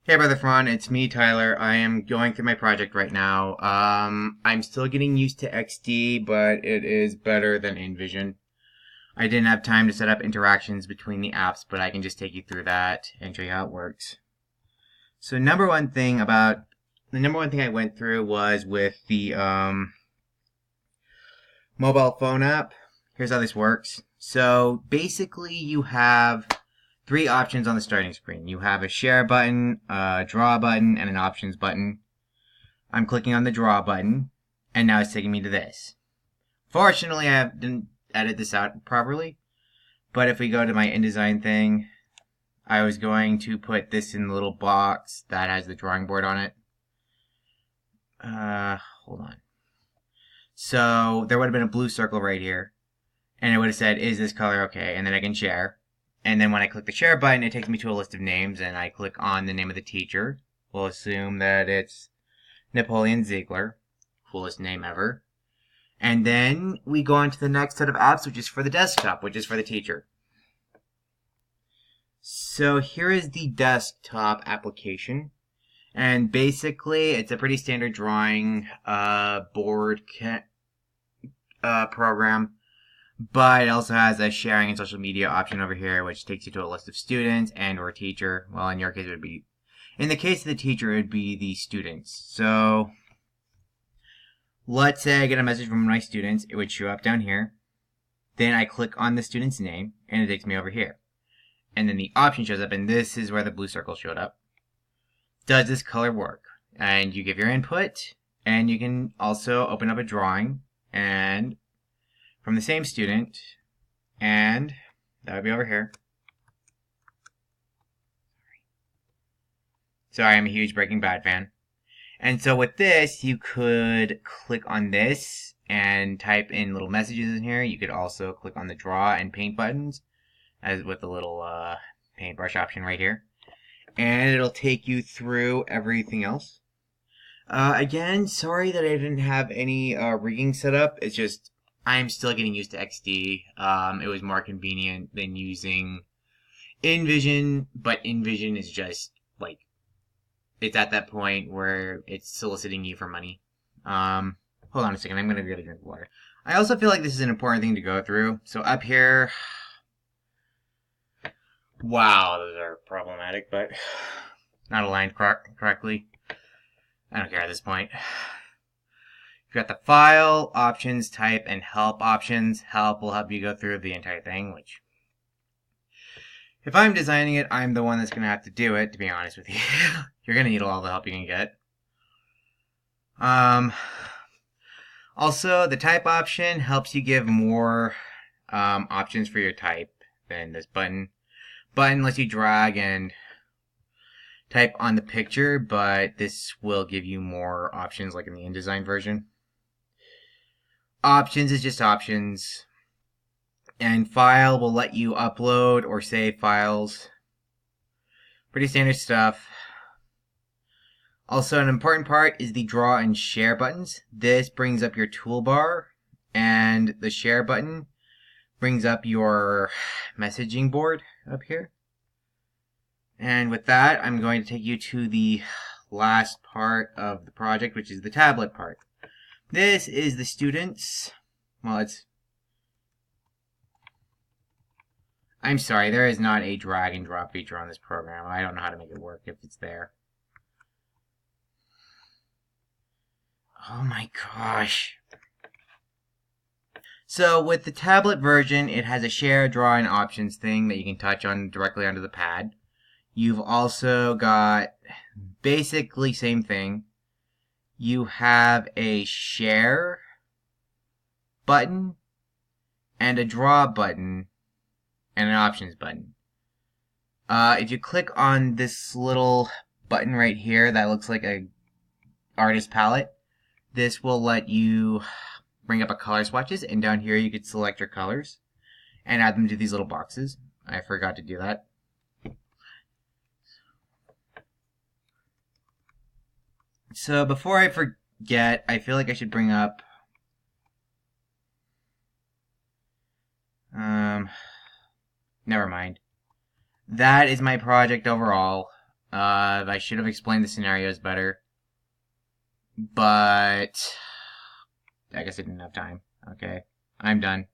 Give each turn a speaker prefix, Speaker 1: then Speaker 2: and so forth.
Speaker 1: Hey, Brother Fawn, it's me, Tyler. I am going through my project right now. I'm still getting used to XD, but it is better than InVision. I didn't have time to set up interactions between the apps, but I can just take you through that and show you how it works. So, the number one thing I went through was with the mobile phone app. Here's how this works. So, basically, you have three options on the starting screen. You have a share button, a draw button, and an options button. I'm clicking on the draw button, and now it's taking me to this. Fortunately, didn't edit this out properly, but if we go to my InDesign thing, I was going to put this in the little box that has the drawing board on it. Hold on. So there would have been a blue circle right here, and it would have said, is this color okay? And then I can share. And then when I click the share button, it takes me to a list of names, and I click on the name of the teacher. We'll assume that it's Napoleon Ziegler. Coolest name ever. And then we go on to the next set of apps, which is for the desktop, which is for the teacher. So here is the desktop application. And basically, it's a pretty standard drawing board program. But it also has a sharing and social media option over here, which takes you to a list of students and or teacher. Well, in your case, in the case of the teacher, it would be the students. So let's say I get a message from my students. It would show up down here. Then I click on the student's name, and it takes me over here. And then the option shows up, and this is where the blue circle showed up. Does this color work? And you give your input, and you can also open up a drawing, and from the same student, and that would be over here. Sorry, I'm a huge Breaking Bad fan. And so with this, you could click on this and type in little messages in here. You could also click on the draw and paint buttons, as with the little paintbrush option right here. And it'll take you through everything else. Again, sorry that I didn't have any rigging set up. It's just I'm still getting used to XD. It was more convenient than using InVision, but InVision is just like, it's at that point where it's soliciting you for money. Hold on a second, I'm gonna get a drink of water. I also feel like this is an important thing to go through. So up here, wow, those are problematic, but not aligned correctly. I don't care at this point. You've got the file, options, type, and help options. Help will help you go through the entire thing, which, if I'm designing it, I'm the one that's going to have to do it, to be honest with you. You're going to need all the help you can get. Also, the type option helps you give more options for your type than this button. Button lets you drag and type on the picture, but this will give you more options like in the InDesign version. Options is just options. And file will let you upload or save files. Pretty standard stuff. Also, an important part is the draw and share buttons. This brings up your toolbar, and the share button brings up your messaging board up here. And with that, I'm going to take you to the last part of the project, which is the tablet part. This is the students. Well, I'm sorry, there is not a drag and drop feature on this program. I don't know how to make it work if it's there. Oh my gosh. So with the tablet version, it has a share, draw, and options thing that you can touch on directly onto the pad. You've also got basically same thing. You have a share button and a draw button and an options button. If you click on this little button right here that looks like a artist palette, this will let you bring up a color swatches, and down here you could select your colors and add them to these little boxes. I forgot to do that. So before I forget, I feel like I should bring up never mind. That is my project overall. I should have explained the scenarios better. But I guess I didn't have time. Okay, I'm done.